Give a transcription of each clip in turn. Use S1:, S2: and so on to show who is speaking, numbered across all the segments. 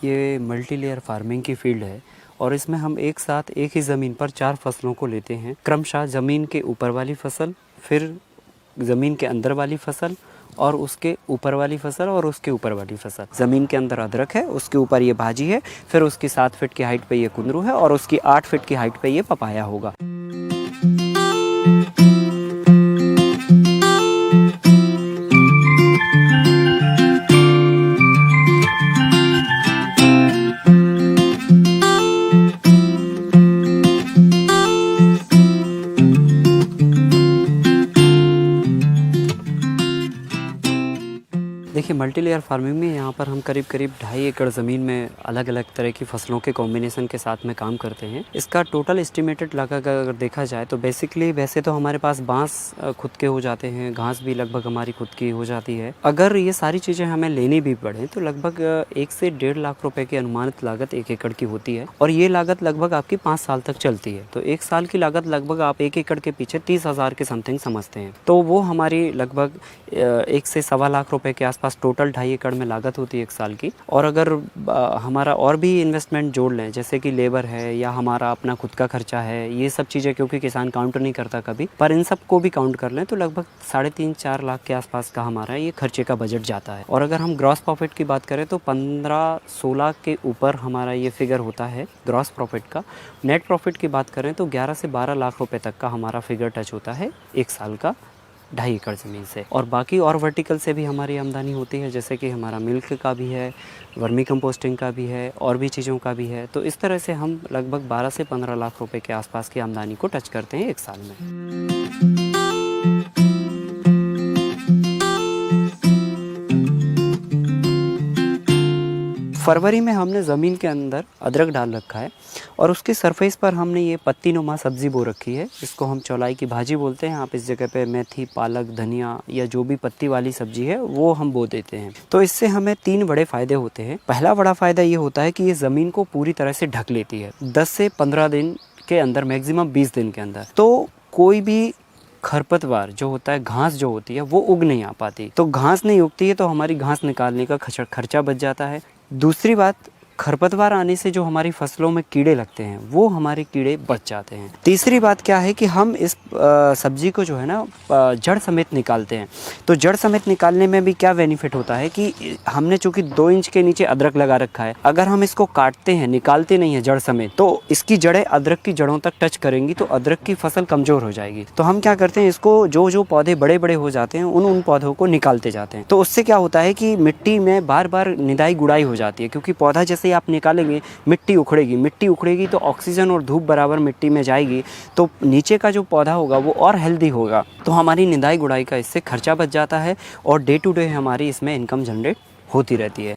S1: ये multi layer farming की field है और इसमें हम एक साथ एक ही ज़मीन पर 4 फसलों को लेते हैं। क्रमशः ज़मीन के ऊपर वाली फसल, फिर ज़मीन के अंदर वाली फसल और उसके ऊपर वाली फसल और उसके ऊपर वाली फसल। ज़मीन के अंदर अदरक है, उसके ऊपर ये भाजी है, फिर उसकी 7 फीट की हाइट पे ये कुंदरू है और उसकी 8 फीट की हाइट पे ये पपाया होगा। देखिए मल्टी लेयर फार्मिंग में यहाँ पर हम करीब 2.5 एकड़ ज़मीन में अलग अलग तरह की फसलों के कॉम्बिनेशन के साथ में काम करते हैं। इसका टोटल एस्टिमेटेड लागत अगर देखा जाए तो बेसिकली वैसे तो हमारे पास बांस खुद के हो जाते हैं, घास भी लगभग हमारी खुद की हो जाती है। अगर ये सारी चीज़ें हमें लेनी भी पड़े तो लगभग 1 से 1.5 लाख रुपए की अनुमानित लागत 1 एकड़ की होती है और ये लागत लगभग आपकी 5 साल तक चलती है। तो 1 साल की लागत लगभग आप 1 एकड़ के पीछे 30,000 के समथिंग समझते हैं। तो वो हमारी लगभग 1 से 1.25 लाख रुपए के आसपास टोटल 2.5 एकड़ में लागत होती है 1 साल की। और अगर हमारा और भी इन्वेस्टमेंट जोड़ लें, जैसे कि लेबर है या हमारा अपना खुद का खर्चा है, ये सब चीज़ें क्योंकि किसान काउंट नहीं करता कभी, पर इन सब को भी काउंट कर लें तो लगभग 3.5-4 लाख के आसपास का हमारा ये खर्चे का बजट जाता है। और अगर हम ग्रॉस प्रॉफिट की बात करें तो 15-16 के ऊपर हमारा ये फिगर होता है ग्रॉस प्रॉफिट का। नेट प्रॉफिट की बात करें तो 11 से 12 लाख रुपए तक का हमारा फिगर टच होता है 1 साल का 2.5 एकड़ ज़मीन से। और बाकी और वर्टिकल से भी हमारी आमदनी होती है, जैसे कि हमारा मिल्क का भी है, वर्मी कंपोस्टिंग का भी है और भी चीज़ों का भी है। तो इस तरह से हम लगभग 12 से 15 लाख रुपए के आसपास की आमदनी को टच करते हैं 1 साल में। फरवरी में हमने ज़मीन के अंदर अदरक डाल रखा है और उसके सरफेस पर हमने ये पत्ती नुमा सब्ज़ी बो रखी है। इसको हम चौलाई की भाजी बोलते हैं। आप इस जगह पे मेथी, पालक, धनिया या जो भी पत्ती वाली सब्जी है वो हम बो देते हैं। तो इससे हमें 3 बड़े फ़ायदे होते हैं। पहला बड़ा फ़ायदा ये होता है कि ये ज़मीन को पूरी तरह से ढक लेती है 10 से 15 दिन के अंदर, मैक्सिमम 20 दिन के अंदर। तो कोई भी खरपतवार जो होता है, घास जो होती है वो उग नहीं आ पाती। तो घास नहीं उगती है तो हमारी घास निकालने का खर्चा बच जाता है। दूसरी बात, खरपतवार आने से जो हमारी फसलों में कीड़े लगते हैं वो हमारे कीड़े बच जाते हैं। तीसरी बात क्या है कि हम इस सब्जी को जो है ना जड़ समेत निकालते हैं। तो जड़ समेत निकालने में भी क्या बेनिफिट होता है कि हमने चूँकि 2 इंच के नीचे अदरक लगा रखा है, अगर हम इसको काटते हैं, निकालते नहीं हैं जड़ समेत, तो इसकी जड़ें अदरक की जड़ों तक टच करेंगी तो अदरक की फसल कमज़ोर हो जाएगी। तो हम क्या करते हैं, इसको जो पौधे बड़े बड़े हो जाते हैं उन पौधों को निकालते जाते हैं। तो उससे क्या होता है कि मिट्टी में बार बार निदाई गुड़ाई हो जाती है, क्योंकि पौधा जैसे आप निकालेंगे मिट्टी उखड़ेगी तो ऑक्सीजन और धूप बराबर मिट्टी में जाएगी, तो नीचे का जो पौधा होगा वो और हेल्दी होगा। तो हमारी निदाई गुड़ाई का इससे खर्चा बच जाता है और डे टू डे हमारी इसमें इनकम जनरेट होती रहती है।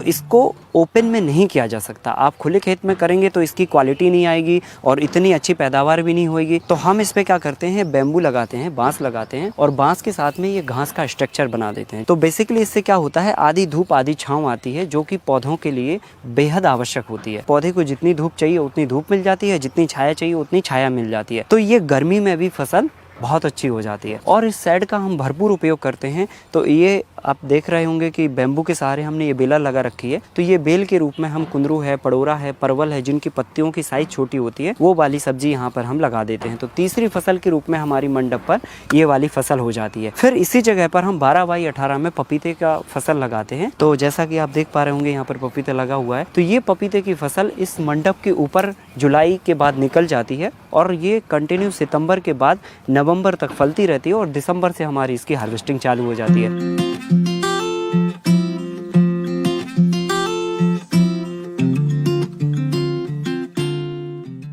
S1: इसको ओपन में नहीं किया जा सकता। आप खुले खेत में करेंगे तो इसकी क्वालिटी नहीं आएगी और इतनी अच्छी पैदावार भी नहीं होगी। तो हम इस पे क्या करते हैं, बेम्बू लगाते हैं, बांस लगाते हैं और बांस के साथ में ये घास का स्ट्रक्चर बना देते हैं। तो बेसिकली इससे क्या होता है, आधी धूप आधी छांव आती है, जो कि पौधों के लिए बेहद आवश्यक होती है। पौधे को जितनी धूप चाहिए उतनी धूप मिल जाती है, जितनी छाया चाहिए उतनी छाया मिल जाती है। तो ये गर्मी में भी फसल बहुत अच्छी हो जाती है और इस शेड का हम भरपूर उपयोग करते हैं। तो ये आप देख रहे होंगे कि बेम्बू के सहारे हमने ये बेला लगा रखी है। तो ये बेल के रूप में हम कुंदरू है, पड़ोरा है, परवल है, जिनकी पत्तियों की साइज छोटी होती है, वो वाली सब्जी यहाँ पर हम लगा देते हैं। तो तीसरी फसल के रूप में हमारी मंडप पर ये वाली फसल हो जाती है। फिर इसी जगह पर हम 12x18 में पपीते का फसल लगाते हैं। तो जैसा कि आप देख पा रहे होंगे यहाँ पर पपीता लगा हुआ है। तो ये पपीते की फसल इस मंडप के ऊपर जुलाई के बाद निकल जाती है और ये कंटिन्यू सितंबर के बाद नवंबर तक फलती रहती है और दिसंबर से हमारी इसकी हार्वेस्टिंग चालू हो जाती है।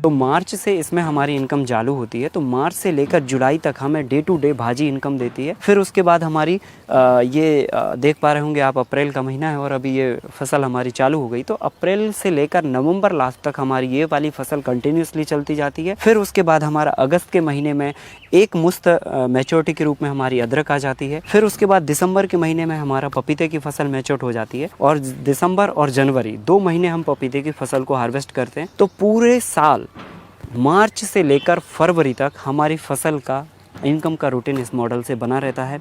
S1: तो मार्च से इसमें हमारी इनकम चालू होती है। तो मार्च से लेकर जुलाई तक हमें डे टू डे भाजी इनकम देती है। फिर उसके बाद हमारी देख पा रहे होंगे आप, अप्रैल का महीना है और अभी ये फसल हमारी चालू हो गई। तो अप्रैल से लेकर नवंबर लास्ट तक हमारी ये वाली फसल कंटिन्यूसली चलती जाती है। फिर उसके बाद हमारा अगस्त के महीने में एक मुश्त मैच्योरिटी के रूप में हमारी अदरक आ जाती है। फिर उसके बाद दिसंबर के महीने में हमारा पपीते की फसल मैच्योर हो जाती है और दिसंबर और जनवरी 2 महीने हम पपीते की फसल को हार्वेस्ट करते हैं। तो पूरे साल मार्च से लेकर फरवरी तक हमारी फसल का इनकम का रूटीन इस मॉडल से बना रहता है।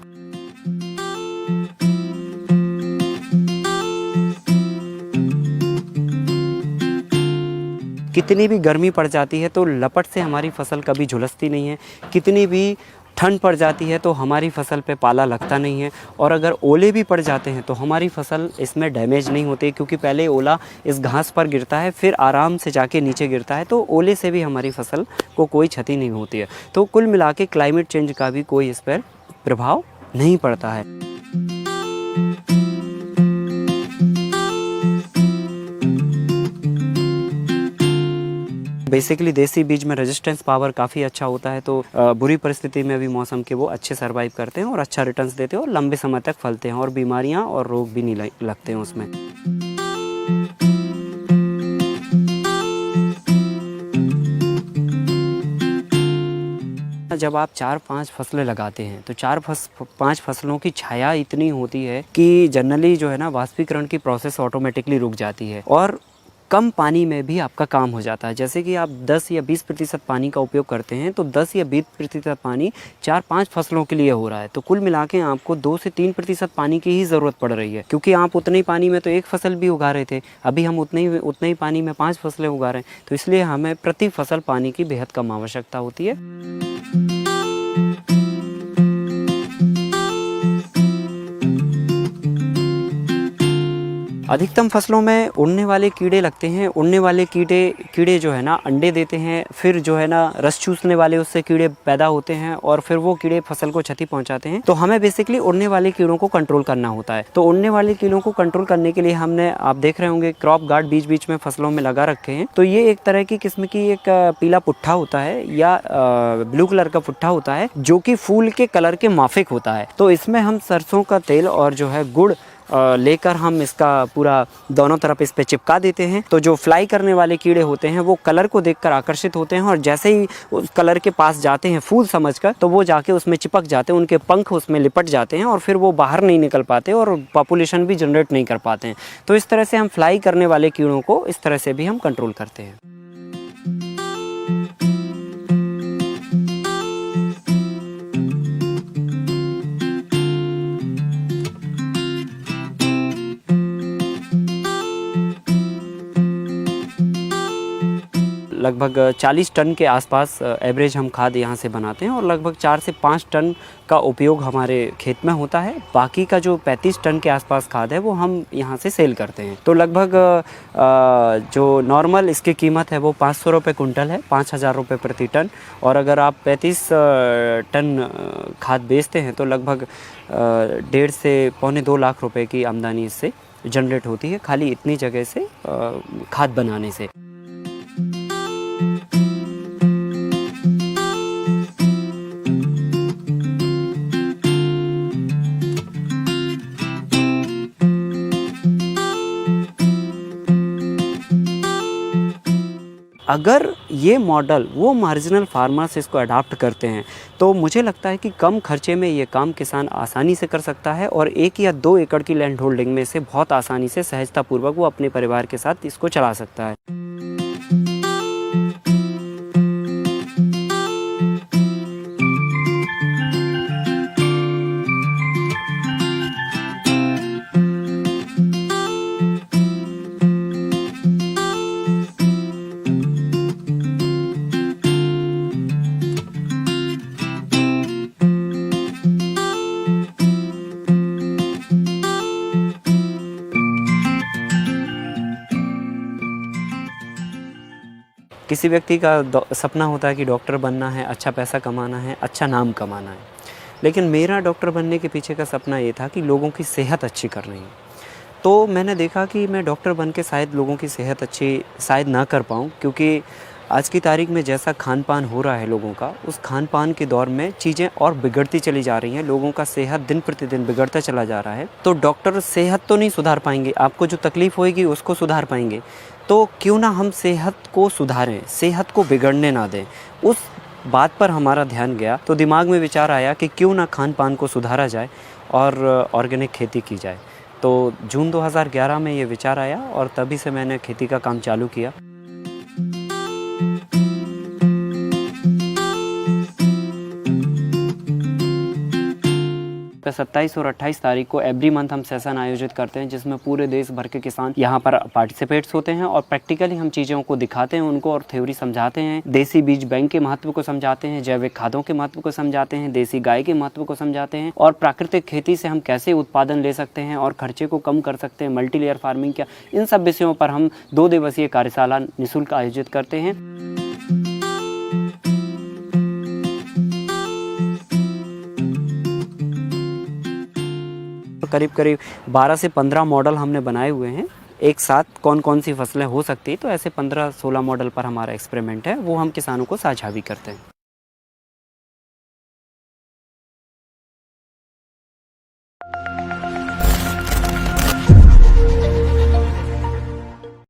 S1: कितनी भी गर्मी पड़ जाती है तो लपट से हमारी फसल कभी झुलसती नहीं है, कितनी भी ठंड पड़ जाती है तो हमारी फसल पे पाला लगता नहीं है, और अगर ओले भी पड़ जाते हैं तो हमारी फसल इसमें डैमेज नहीं होती, क्योंकि पहले ओला इस घास पर गिरता है फिर आराम से जाके नीचे गिरता है, तो ओले से भी हमारी फसल को कोई क्षति नहीं होती है। तो कुल मिला के क्लाइमेट चेंज का भी कोई इस पर प्रभाव नहीं पड़ता है। बेसिकली देसी बीज में रेजिस्टेंस पावर काफ़ी अच्छा होता है, तो बुरी परिस्थिति में भी मौसम के वो अच्छे सर्वाइव करते हैं और अच्छा रिटर्न्स देते हैं और लंबे समय तक फलते हैं और बीमारियां और रोग भी नहीं लगते हैं उसमें। जब आप 4-5 फसलें लगाते हैं तो 4-5 फसलों की छाया इतनी होती है कि जनरली जो है ना वाष्पीकरण की प्रोसेस ऑटोमेटिकली रुक जाती है और कम पानी में भी आपका काम हो जाता है। जैसे कि आप 10 या 20% पानी का उपयोग करते हैं तो 10 या 20% पानी 4-5 फसलों के लिए हो रहा है, तो कुल मिला के आपको 2 से 3% पानी की ही ज़रूरत पड़ रही है, क्योंकि आप उतने ही पानी में तो एक फसल भी उगा रहे थे, अभी हम उतने ही पानी में 5 फसलें उगा रहे हैं, तो इसलिए हमें प्रति फसल पानी की बेहद कम आवश्यकता होती है। अधिकतम फसलों में उड़ने वाले कीड़े लगते हैं। उड़ने वाले कीड़े जो है ना अंडे देते हैं, फिर जो है ना रस चूसने वाले उससे कीड़े पैदा होते हैं और फिर वो कीड़े फसल को क्षति पहुंचाते हैं। तो हमें बेसिकली उड़ने वाले कीड़ों को कंट्रोल करना होता है। तो उड़ने वाले कीड़ों को कंट्रोल करने के लिए हमने, आप देख रहे होंगे, क्रॉप गार्ड बीच बीच में फसलों में लगा रखे हैं। तो ये एक तरह की किस्म की एक पीला पुट्ठा होता है या ब्लू कलर का पुट्ठा होता है जो कि फूल के कलर के माफिक होता है। तो इसमें हम सरसों का तेल और जो है गुड़ लेकर हम इसका पूरा दोनों तरफ इस पे चिपका देते हैं। तो जो फ्लाई करने वाले कीड़े होते हैं वो कलर को देखकर आकर्षित होते हैं और जैसे ही उस कलर के पास जाते हैं फूल समझकर, तो वो जाके उसमें चिपक जाते हैं, उनके पंख उसमें लिपट जाते हैं और फिर वो बाहर नहीं निकल पाते और पॉपुलेशन भी जनरेट नहीं कर पाते हैं। तो इस तरह से हम फ्लाई करने वाले कीड़ों को इस तरह से भी हम कंट्रोल करते हैं। लगभग 40 टन के आसपास एवरेज हम खाद यहाँ से बनाते हैं और लगभग 4 से 5 टन का उपयोग हमारे खेत में होता है। बाकी का जो 35 टन के आसपास खाद है वो हम यहाँ से सेल करते हैं। तो लगभग जो नॉर्मल इसकी कीमत है वो 500 रुपये कुंटल है, 5,000 रुपये प्रति टन। और अगर आप 35 टन खाद बेचते हैं तो लगभग 1.5 से पौने 2 लाख रुपए की आमदनी इससे जनरेट होती है, खाली इतनी जगह से खाद बनाने से। अगर ये मॉडल वो मार्जिनल फार्मर्स इसको अडॉप्ट करते हैं तो मुझे लगता है कि कम खर्चे में ये काम किसान आसानी से कर सकता है और 1 या 2 एकड़ की लैंड होल्डिंग में से बहुत आसानी से सहजतापूर्वक वो अपने परिवार के साथ इसको चला सकता है। किसी व्यक्ति का सपना होता है कि डॉक्टर बनना है, अच्छा पैसा कमाना है, अच्छा नाम कमाना है, लेकिन मेरा डॉक्टर बनने के पीछे का सपना ये था कि लोगों की सेहत अच्छी करनी है। तो मैंने देखा कि मैं डॉक्टर बन के शायद लोगों की सेहत अच्छी शायद ना कर पाऊँ, क्योंकि आज की तारीख में जैसा खान पान हो रहा है लोगों का, उस खान पान के दौर में चीज़ें और बिगड़ती चली जा रही हैं, लोगों का सेहत दिन प्रतिदिन बिगड़ता चला जा रहा है। तो डॉक्टर सेहत तो नहीं सुधार पाएंगे, आपको जो तकलीफ़ होएगी उसको सुधार पाएंगे, तो क्यों ना हम सेहत को सुधारें, सेहत को बिगड़ने ना दें। उस बात पर हमारा ध्यान गया तो दिमाग में विचार आया कि क्यों ना खान पान को सुधारा जाए और ऑर्गेनिक खेती की जाए। तो जून 2011 में ये विचार आया और तभी से मैंने खेती का काम चालू किया। 27 और 28 तारीख को एवरी मंथ हम सेशन आयोजित करते हैं, जिसमें पूरे देश भर के किसान यहाँ पर पार्टिसिपेट्स होते हैं और प्रैक्टिकली हम चीज़ों को दिखाते हैं उनको और थ्योरी समझाते हैं। देसी बीज बैंक के महत्व को समझाते हैं, जैविक खादों के महत्व को समझाते हैं, देसी गाय के महत्व को समझाते हैं और प्राकृतिक खेती से हम कैसे उत्पादन ले सकते हैं और खर्चे को कम कर सकते हैं, मल्टी लेयर फार्मिंग क्या, इन सब विषयों पर हम 2 दिवसीय कार्यशाला निःशुल्क आयोजित करते हैं। करीब करीब 12 से 15 मॉडल हमने बनाए हुए हैं, एक साथ कौन कौन सी फसलें हो सकती है, तो ऐसे 15-16 मॉडल पर हमारा एक्सपेरिमेंट है, वो हम किसानों को साझा भी करते हैं।